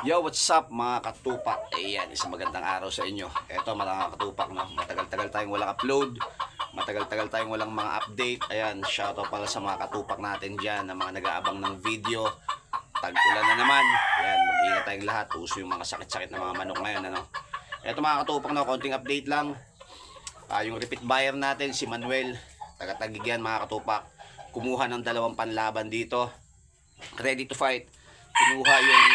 Yo, what's up mga katupak? Ayan, isang magandang araw sa inyo. Eto mga katupak, no? Matagal-tagal tayong walang upload. Matagal-tagal tayong walang mga update. Ayan, shoutout pala sa mga katupak natin dyan, na mga nag-aabang ng video. Tag-ulan na naman. Ayan, mag-ingat tayong lahat. Uso yung mga sakit-sakit na mga manok ngayon, ano? Eto mga katupak, no? Konting update lang. Yung repeat buyer natin, si Manuel, taga-Tagig yan mga katupak. Kumuha ng 2 panlaban dito. Ready to fight. Kinuha yung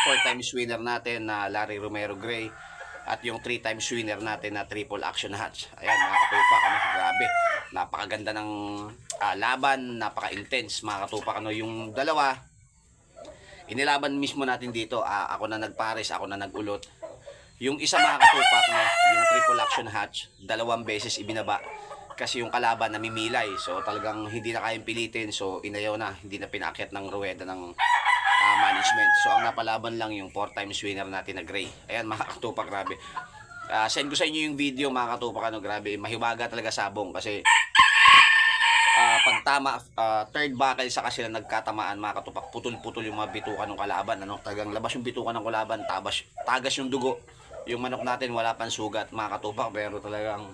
4 times winner natin na Larry Romero Gray at yung 3 times winner natin na triple action hatch. Ayan mga katupak, ano, grabe. Napakaganda ng laban, napaka-intense mga katupak, ano. Yung dalawa, inilaban mismo natin dito. Ako na nagpares, ako na nagulot. Yung isa mga katupak, no, yung triple action hatch, 2 beses ibinaba. Kasi yung kalaban namimilay. So talagang hindi na kayang pilitin. So inayaw na, hindi na pinaakyat ng ruweda ng management. So ang napalaban lang yung 4 times winner natin na Gray. Ayan mga katupak, grabe. Send ko sa inyo yung video mga katupak, ano, grabe. Mahiwaga talaga sabong kasi pag tama, third buckle sa kasi na nagkatamaan mga katupak, putol-putol yung mga bitukan ng kalaban, ano. Tagang labas yung bitukan ng kalaban, tagas yung dugo. Yung manok natin wala pang sugat mga katupak, pero talagang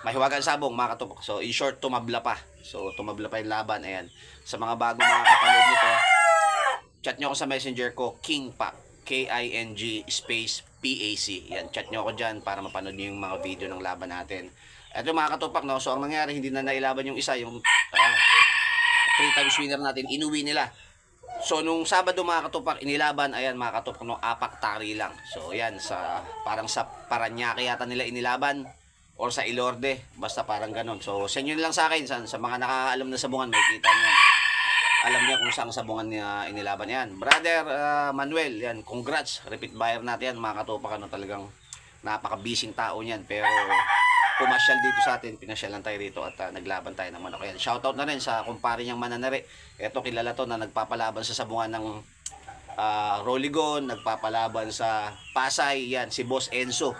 mahiwagan sabong mga katupak. So in short, tumabla pa. So tumabla pa yung laban. Ayan, sa mga bago mga kapanood nito, chat nyo ako sa messenger ko, King Pac, King space PAC. Yan, chat nyo ako dyan para mapanood nyo yung mga video ng laban natin. Ito mga katupak, no. So ang nangyari, hindi na nailaban yung isa, yung 3 times winner natin, inuwi nila. So nung Sabado mga katupak, inilaban, ayan mga katupak, no, apak tari lang. So ayan, parang sa Paranaque yata nila inilaban or sa Ilorde, basta parang ganon. So send nyo lang sa akin, sa mga nakaalam na sabungan, may kita nyo. Alam niya kung saan sabungan niya inilaban yan. Brother Manuel, yan, congrats. Repeat buyer natin yan mga katupak, ano, talagang napaka-busy tao niyan. Pero pumasyal dito sa atin, pinasyalan tayo dito at naglaban tayo ng manok. Yan, shoutout na rin sa kumpare niyang Mananari. Ito, kilala to na nagpapalaban sa sabungan ng Roligon, nagpapalaban sa Pasay. Yan, si Boss Enzo.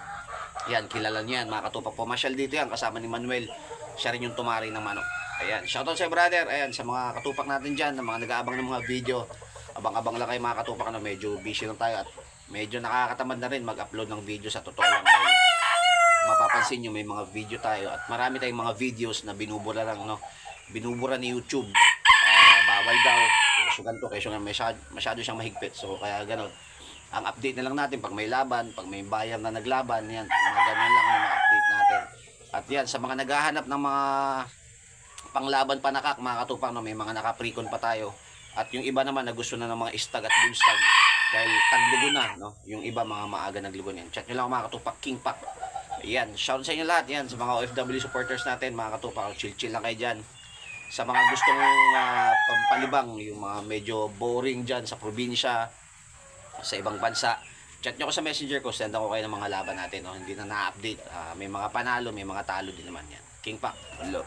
Yan, kilala niyan mga katupak. Pumasyal dito yan kasama ni Manuel. Siya rin yung tumari ng manok. Ayan, shoutout sa brother. Ayan, sa mga katupak natin dyan, na mga nag-aabang ng mga video. Abang-abang lang kayo mga katupak, ano, medyo busy lang tayo at medyo nakakatamad na rin mag-upload ng video, sa totoo lang. Dahil mapapansin nyo, may mga video tayo at marami tayong mga videos na binubura lang, no? Binubura ni YouTube. Bawal daw. So ganito, kasi masyado siyang mahigpit. So kaya ganon. Ang update na lang natin pag may laban, pag may bayan na naglaban, yan, mga ganyan lang ang mga update natin. At yan, sa mga naghahanap ng mga panglaban panakak mga katupak, no, may mga naka-precon pa tayo. At yung iba naman na gusto na ng mga istag at bullstag dahil taglugo na, no? Yung iba mga maaga naglugo yan. Chat nyo lang mga katupak, King Pac. Ayan, shout sa inyo lahat yan, sa mga OFW supporters natin mga katupak, chill lang kayo dyan. Sa mga gustong pampalibang, yung mga medyo boring dyan sa probinsya, sa ibang bansa, chat nyo ko sa messenger ko, send ako kayo ng mga laban natin, no? Hindi na na-update, may mga panalo, may mga talo din naman yan. King Pac, hello.